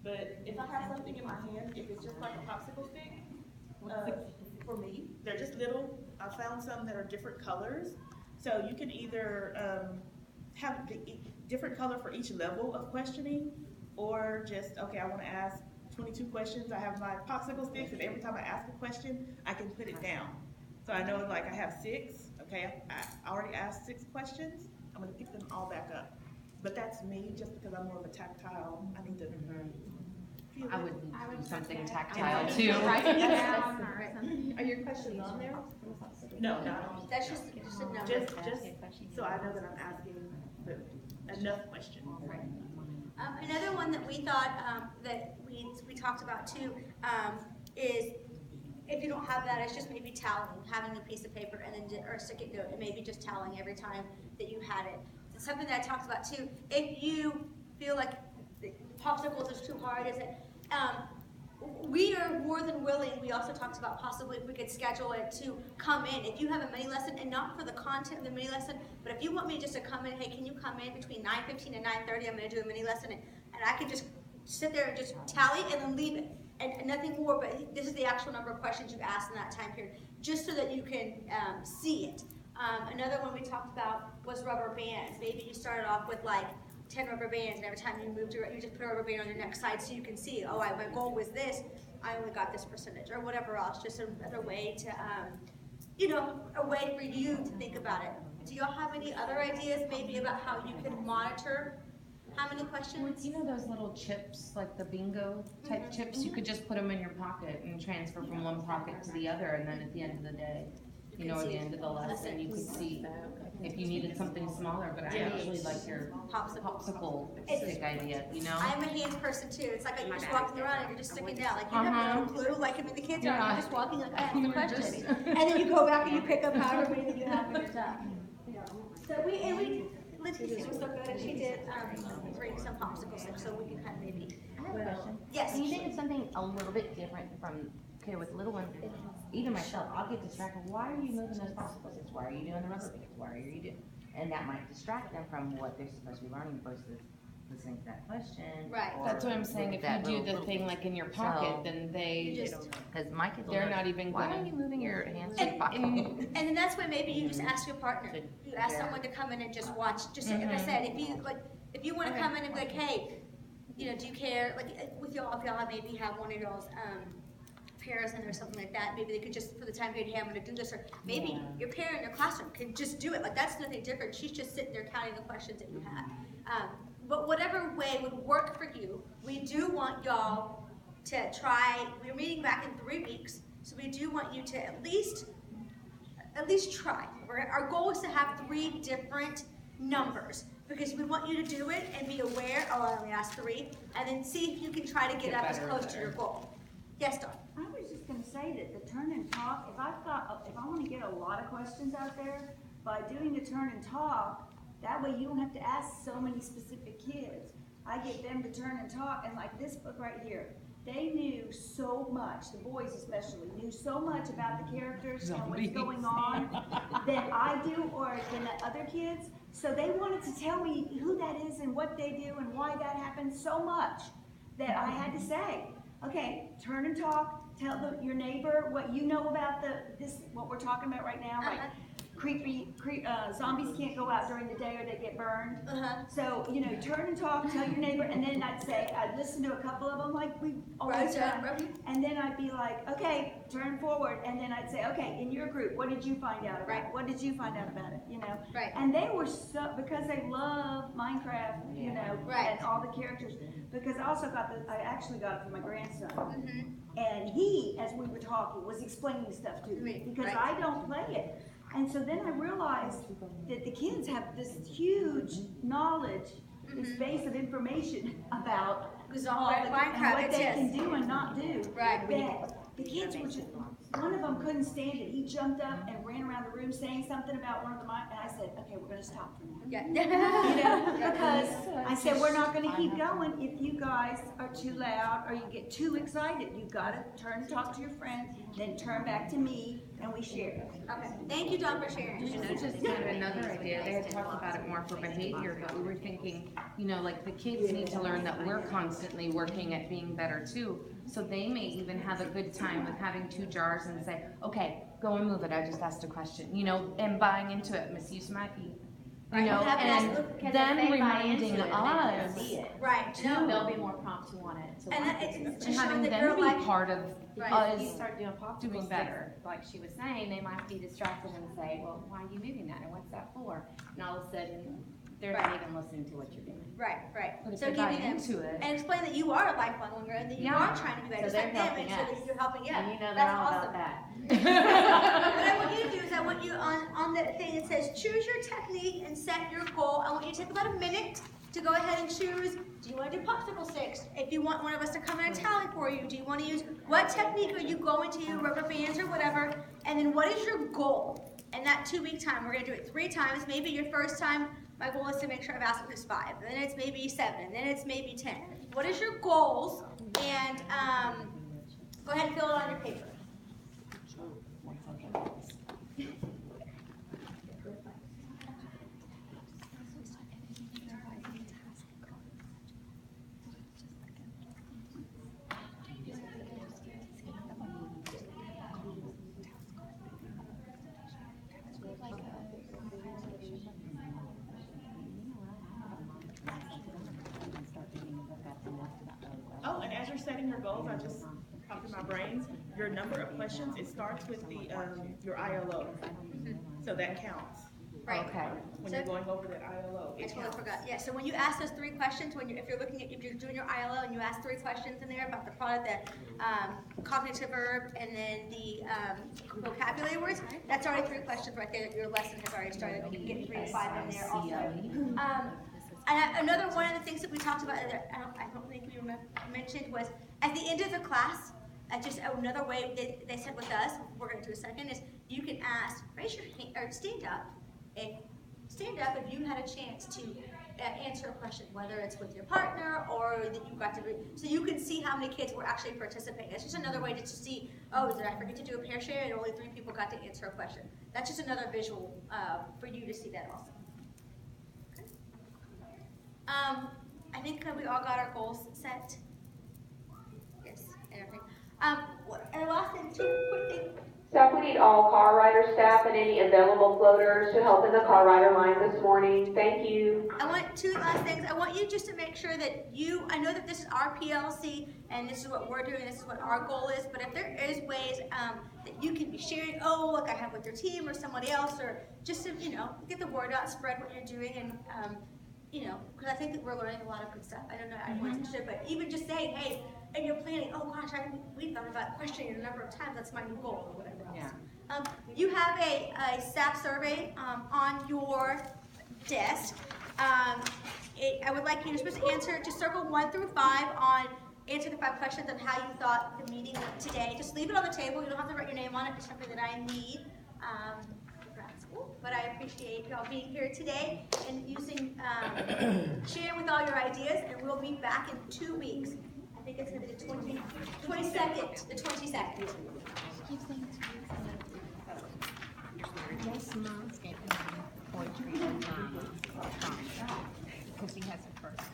But if I have something in my hand, if it's just like a popsicle stick, uh, for me, they're just little. I found some that are different colors. So you can either have the different color for each level of questioning, or just, okay, I want to ask 22 questions. I have my popsicle sticks, and every time I ask a question, I can put it down. So I know, like, I have six. Okay, I already asked six questions. I'm going to pick them all back up. But that's me, just because I'm more of a tactile. I need to feel I it. would do something I tactile would too. Write it down or something. Are your questions on there? No, not on. That's just a number. Just so I know that I'm asking enough questions. Another one that we thought that we talked about too is if you don't have that, it's just maybe tallying, having a piece of paper and then or a stick note and maybe just tallying every time that you had it. It's something that I talked about too. If you feel like the popsicles is too hard, is it? We are more than willing. We also talked about possibly if we could schedule it to come in. If you have a mini lesson, and not for the content of the mini lesson, but if you want me just to come in, hey, can you come in between 9:15 and 9:30? I'm going to do a mini lesson, and I can just sit there and just tally and then leave it, and nothing more. But this is the actual number of questions you asked in that time period, just so that you can see it. Another one we talked about was rubber bands. Maybe you started off with like 10 rubber bands, and every time you moved, you just put a rubber band on your next side so you can see, oh, my goal was this, I only got this percentage, or whatever else. Just another way to, a way for you to think about it. Do y'all have any other ideas, maybe about how you can monitor how many questions? You know those little chips, like the bingo type chips? You could just put them in your pocket and transfer from one pocket to the other, and then at the end of the day, at the end of the lesson, you could see if you needed something smaller. But I actually like your popsicle stick idea, I'm a hands person too. It's like you're just walking around and you're just sticking down. Like you have no clue. Like I mean, the kids are you're just walking like, I asked the question. And then you go back and you pick up however many that you have in your time. So Lindsay was so good, and she did bring some popsicle sticks, so we can kind of maybe. I have a question. Yes. Do you think it's something a little bit different from, okay, with little ones, even myself, I'll get distracted. Why are you moving those popsicle sticks? Why are you doing the rubber bands? Why are you doing? And that might distract them from what they're supposed to be learning versus listening to that question. Right. That's what I'm saying. If you do the thing like in your pocket, then Because my kids will they're know, not even why gonna. are you moving your hands to your pocket? And then that's when maybe you just ask your partner. You ask someone to come in and just watch. Just like I said, if you want to come in and be like, hey, do you care? Like with y'all, if y'all maybe have one of y'all's pairs in or something like that, maybe they could just for the time period, hey, I'm going to do this, or maybe your parent in your classroom could just do it. Like that's nothing different. She's just sitting there counting the questions that you have. But whatever way would work for you, we do want y'all to try. We're meeting back in 3 weeks, so we do want you to at least try. Our goal is to have 3 different numbers because we want you to do it and be aware. Oh, I only asked 3, and then see if you can try to get up as close to your goal. Yes, Dawn. I was just gonna say that the turn and talk, if I wanna get a lot of questions out there, by doing the turn and talk, that way you don't have to ask so many specific kids. I get them to turn and talk, and like this book right here, they knew so much, the boys especially, knew so much about the characters and what's going on than I do or than the other kids. So they wanted to tell me who that is and what they do and why that happened so much that I had to say, okay, turn and talk, tell your neighbor what you know about what we're talking about right now, like zombies can't go out during the day or they get burned. So, turn and talk, tell your neighbor, and then I'd listen to a couple of them like we always done, and then I'd be like, okay, turn forward, and then I'd say, okay, in your group, what did you find out about it? What did you find out about it, Right. And they were so, because they love Minecraft, and all the characters, because I actually got it from my grandson, and he, as we were talking, was explaining stuff to me, because I don't play it. And so then I realized that the kids have this huge knowledge, this base of information about Minecraft, what they can do and not do. Right. That the kids were just, one of them couldn't stand it. He jumped up and ran around the room room saying something about one of the and I said, okay, we're gonna stop for now. Yeah. You know, because I said, we're not gonna keep going if you guys are too loud or you get too excited. You gotta turn and talk to your friends, then turn back to me, and we share. Okay, thank you, Dawn, for sharing. This is just kind of another idea. They had talked about it more for behavior, but we were thinking, you know, like the kids need to learn that we're constantly working at being better too. So they may even have a good time with having 2 jars and say, okay, go and move it. I just asked a question, you know, and buying into it, misuse might be, you know, and them reminding us Right, too. no. They'll be more prompt to want it. To And want that, it. it's And to show having that them you're be like, part of Right. If you us start doing popsicle doing sticks, better. like she was saying, they might be distracted and say, well, why are you moving that, and what's that for? And all of a sudden, they're not even listening to what you're doing. right, right. But if So they buy giving them, into it, and explain that you are a lifelong learner, and that you Yeah. are trying to be better, So just they're like them, and helping so that us. you're helping, yeah. And you know That's they're all awesome. about that. What I want you to do is I want you on the thing that says choose your technique and set your goal. I want you to take about a minute to go ahead and choose. Do you want to do popsicle sticks? If you want one of us to come in and tally for you, do you want to use, what technique are you going to use, rubber bands or whatever? And then what is your goal? In that 2-week time, we're going to do it 3 times. Maybe your first time, my goal is to make sure I've asked them 5. Then it's maybe 7. Then it's maybe 10. What is your goals? And go ahead and fill it on your paper. Oh, and as you're setting your goals, I just popped in my brains, your number of questions, it starts with the, your ILO. So that counts. Right. okay. When you're going over that ILO, I it totally counts. forgot. Yeah, so when you ask those 3 questions, if you're looking at, if you're doing your ILO and you ask 3 questions in there about the product, the cognitive verb, and then the vocabulary words, that's already 3 questions right there. Your lesson has already started. You can get 3 to 5 in there also. Another one of the things that we talked about, that I don't think we mentioned, was at the end of the class, just another way they said with us, we're going to do a second, is you can ask, raise your hand, or stand up if you had a chance to answer a question, whether it's with your partner or that you got to read. So you can see how many kids were actually participating. It's just another way to see, oh, did I forget to do a pair share and only 3 people got to answer a question. That's just another visual for you to see that also. Okay. I think that we all got our goals set. Yes, and everything. And last thing, 2 quick things. Staff, we need all car rider staff and any available floaters to help in the car rider line this morning. Thank you. I want 2 last things. I want you just to make sure that I know that this is our PLC and this is what we're doing, this is what our goal is, but if there is ways that you can be sharing, like I have with your team or somebody else, or just to, get the word out, spread what you're doing, and, because I think that we're learning a lot of good stuff. I don't know everyone's interested, but even just saying, hey, and you're planning, oh gosh, we thought about questioning a number of times, that's my new goal, or whatever else. Yeah. You have a staff survey on your desk. I would like you to answer, just circle 1 through 5 on, answer the 5 questions on how you thought the meeting went today. Just leave it on the table, you don't have to write your name on it, it's something that I need. But I appreciate y'all being here today and sharing with all your ideas, and we'll be back in 2 weeks. I think it's gonna be the 22nd, the 22nd. Yes, Mom's getting poetry and because he has a first.